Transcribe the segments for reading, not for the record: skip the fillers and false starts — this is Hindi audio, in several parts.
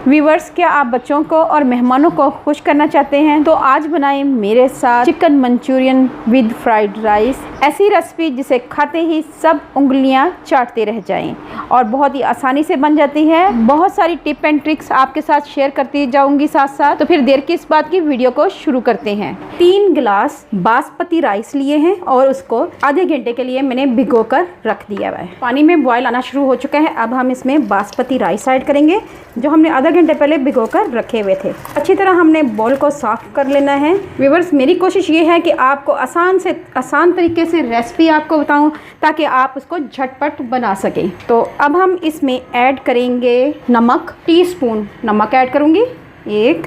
व्यूवर्स, क्या आप बच्चों को और मेहमानों को खुश करना चाहते हैं तो आज बनाएं मेरे साथ chicken Manchurian with fried rice. ऐसी रेसिपी जिसे खाते ही सब उंगलियां चाटते रह जाएं और बहुत ही आसानी से बन जाती है। बहुत सारी टिप एंड ट्रिक्स आपके साथ शेयर करती जाऊंगी साथ साथ। तो फिर देर किस बात की, वीडियो को शुरू करते हैं। 3 गिलास बासमती राइस लिए हैं और उसको आधे घंटे के लिए मैंने भिगो कर रख दिया है। पानी में बॉयल आना शुरू हो चुका है। अब हम इसमें बासमती राइस ऐड करेंगे जो हमने आधा घंटे पहले भिगो कर रखे हुए थे। अच्छी तरह हमने बॉल को साफ कर लेना है। व्यूअर्स, मेरी कोशिश ये है कि आपको आसान से आसान तरीके से रेसिपी आपको बताऊं ताकि आप उसको झटपट बना सकें। तो अब हम इसमें ऐड करेंगे नमक। टीस्पून नमक ऐड करूंगी। 1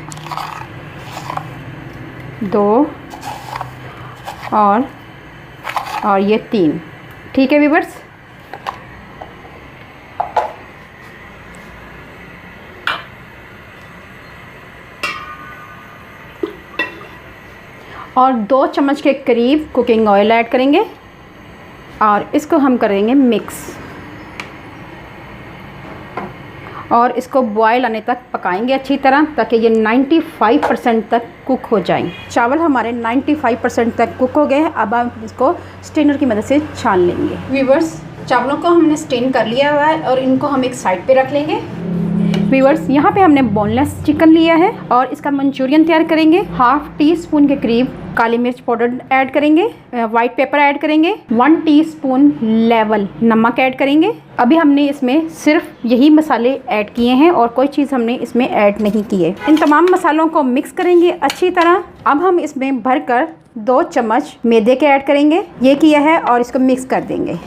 2 और ये 3। ठीक है व्यूअर्स। और 2 चम्मच के करीब कुकिंग ऑयल ऐड करेंगे और इसको हम करेंगे मिक्स और इसको बॉयल आने तक पकाएंगे अच्छी तरह ताकि ये 95% तक कुक हो जाएं। चावल हमारे 95% तक कुक हो गए हैं। अब हम इसको स्ट्रेनर की मदद से छान लेंगे। व्यूअर्स, चावलों को हमने स्ट्रेन कर लिया हुआ है और इनको हम एक साइड पे रख लेंगे। व्यूअर्स, यहाँ पे हमने बोनलेस चिकन लिया है और इसका मंचूरियन तैयार करेंगे। 1/2 टीस्पून के करीब काली मिर्च पाउडर ऐड करेंगे। वाइट पेपर ऐड करेंगे। 1 टीस्पून लेवल नमक ऐड करेंगे। अभी हमने इसमें सिर्फ यही मसाले ऐड किए हैं और कोई चीज़ हमने इसमें ऐड नहीं की है। इन तमाम मसालों को मिक्स करेंगे अच्छी तरह। अब हम इसमें भरकर 2 चम्मच मैदे के ऐड करेंगे। ये किया है और इसको मिक्स कर देंगे।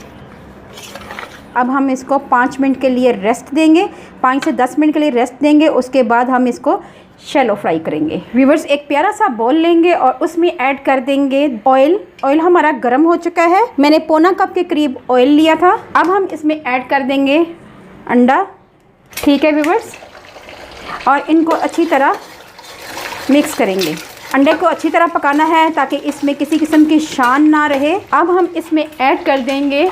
अब हम इसको 5 मिनट के लिए रेस्ट देंगे। 5 से 10 मिनट के लिए रेस्ट देंगे। उसके बाद हम इसको शैलो फ्राई करेंगे। व्यूअर्स, एक प्यारा सा बॉल लेंगे और उसमें ऐड कर देंगे ऑयल। ऑयल हमारा गर्म हो चुका है। मैंने पौना कप के करीब ऑयल लिया था। अब हम इसमें ऐड कर देंगे अंडा। ठीक है व्यूअर्स, और इनको अच्छी तरह मिक्स करेंगे। अंडे को अच्छी तरह पकाना है ताकि इसमें किसी किस्म की शान ना रहे। अब हम इसमें ऐड कर देंगे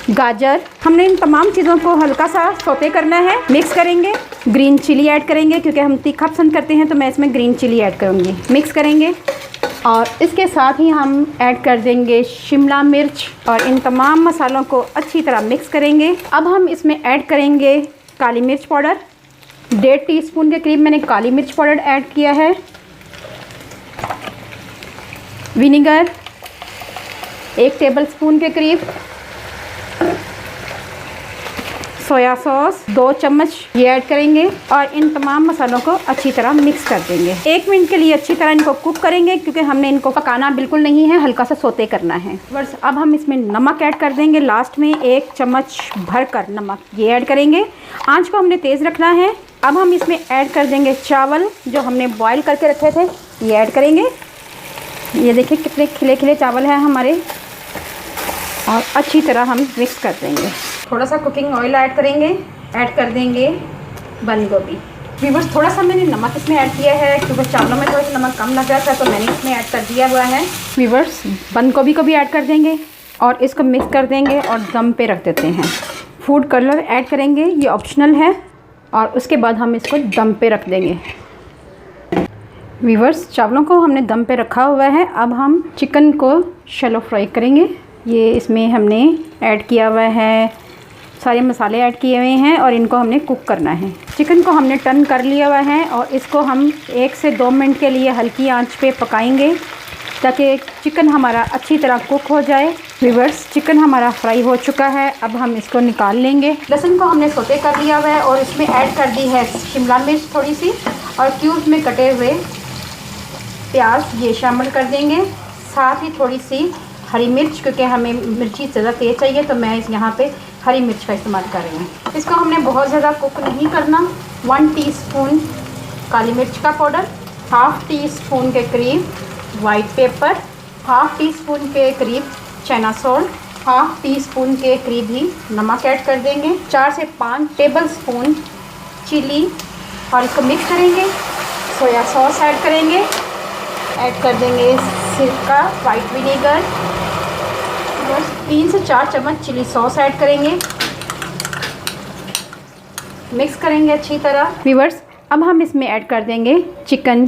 गाजर। हमने इन तमाम चीज़ों को हल्का सा सौते करना है। मिक्स करेंगे। ग्रीन चिली ऐड करेंगे क्योंकि हम तीखा पसंद करते हैं तो मैं इसमें ग्रीन चिली ऐड करूँगी। मिक्स करेंगे और इसके साथ ही हम ऐड कर देंगे शिमला मिर्च और इन तमाम मसालों को अच्छी तरह मिक्स करेंगे। अब हम इसमें ऐड करेंगे काली मिर्च पाउडर। 1.5 टीस्पून के करीब मैंने काली मिर्च पाउडर ऐड किया है। विनेगर 1 टेबलस्पून के करीब। सोया सॉस 2 चम्मच ये ऐड करेंगे और इन तमाम मसालों को अच्छी तरह मिक्स कर देंगे। 1 मिनट के लिए अच्छी तरह इनको कुक करेंगे क्योंकि हमने इनको पकाना बिल्कुल नहीं है, हल्का सा सोते करना है। बस अब हम इसमें नमक ऐड कर देंगे। लास्ट में 1 चम्मच भरकर नमक ये ऐड करेंगे। आंच को हमने तेज़ रखना है। अब हम इसमें ऐड कर देंगे चावल जो हमने बॉयल करके रखे थे, ये ऐड करेंगे। ये देखिए कितने खिले खिले चावल हैं हमारे। और अच्छी तरह हम मिक्स कर देंगे। थोड़ा सा कुकिंग ऑयल ऐड करेंगे। ऐड कर देंगे बंद गोभी। व्यूअर्स, थोड़ा सा मैंने नमक इसमें ऐड किया है क्योंकि चावलों में थोड़ा सा नमक कम लग रहा था तो मैंने इसमें ऐड कर दिया हुआ है। व्यूअर्स, बंद गोभी को भी ऐड कर देंगे और इसको मिक्स कर देंगे और दम पे रख देते हैं। फूड कलर ऐड करेंगे, ये ऑप्शनल है, और उसके बाद हम इसको दम पे रख देंगे। व्यूअर्स, चावलों को हमने दम पे रखा हुआ है। अब हम चिकन को शैलो फ्राई करेंगे। ये इसमें हमने ऐड किया हुआ है, सारे मसाले ऐड किए हुए हैं और इनको हमने कुक करना है। चिकन को हमने टर्न कर लिया हुआ है और इसको हम 1 से 2 मिनट के लिए हल्की आंच पे पकाएंगे ताकि चिकन हमारा अच्छी तरह कुक हो जाए। व्यूअर्स, चिकन हमारा फ्राई हो चुका है। अब हम इसको निकाल लेंगे। लहसुन को हमने सोते कर लिया हुआ है और इसमें ऐड कर दी है शिमला मिर्च थोड़ी सी और क्यूब में कटे हुए प्याज ये शामिल कर देंगे। साथ ही थोड़ी सी हरी मिर्च, क्योंकि हमें मिर्ची ज़्यादा तेज़ चाहिए तो मैं यहाँ पे हरी मिर्च का इस्तेमाल कर रही हूँ। इसको हमने बहुत ज़्यादा कुक नहीं करना। 1 टीस्पून काली मिर्च का पाउडर, 1/2 टीस्पून के करीब वाइट पेपर, 1/2 टीस्पून के करीब चना सॉल्ट, 1/2 टीस्पून के करीब ही नमक ऐड कर देंगे। 4 से 5 टेबलस्पून चिली और इसको मिक्स करेंगे। सोया सॉस ऐड करेंगे। ऐड कर देंगे सिरका, वाइट विनेगर, 3 से 4 चम्मच चिली सॉस ऐड करेंगे। मिक्स करेंगे अच्छी तरह। व्यूअर्स, अब हम इसमें ऐड कर देंगे चिकन,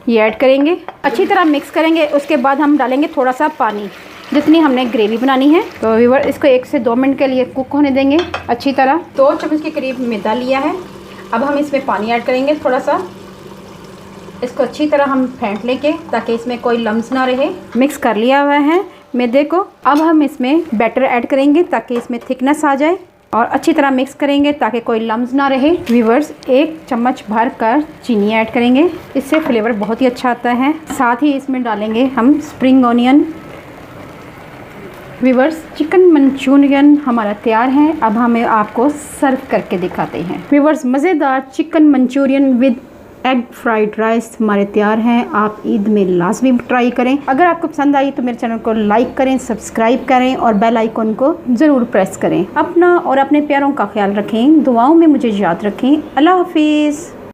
ये ऐड करेंगे, अच्छी तरह मिक्स करेंगे। उसके बाद हम डालेंगे थोड़ा सा पानी, जितनी हमने ग्रेवी बनानी है। तो व्यूअर इसको 1 से 2 मिनट के लिए कुक होने देंगे अच्छी तरह। 2 चम्मच के करीब मैदा लिया है। अब हम इसमें पानी ऐड करेंगे थोड़ा सा, इसको अच्छी तरह हम फेंट लेंगे ताकि इसमें कोई लम्स ना रहे। मिक्स कर लिया हुआ है मैदे को। अब हम इसमें बैटर ऐड करेंगे ताकि इसमें थिकनेस आ जाए और अच्छी तरह मिक्स करेंगे ताकि कोई लम्स ना रहे। व्यूअर्स 1 चम्मच भर कर चीनी ऐड करेंगे, इससे फ्लेवर बहुत ही अच्छा आता है। साथ ही इसमें डालेंगे हम spring onion. Viewers chicken Manchurian हमारा तैयार है। अब हमें आपको सर्व करके दिखाते हैं। व्यूअर्स मज़ेदार chicken Manchurian with egg fried rice हमारे तैयार हैं। आप ईद में लाजमी ट्राई करें। अगर आपको पसंद आई तो मेरे चैनल को लाइक करें, सब्सक्राइब करें और बेल आइकन को ज़रूर प्रेस करें। अपना और अपने प्यारों का ख्याल रखें, दुआओं में मुझे याद रखें। अल्लाह हाफिज़।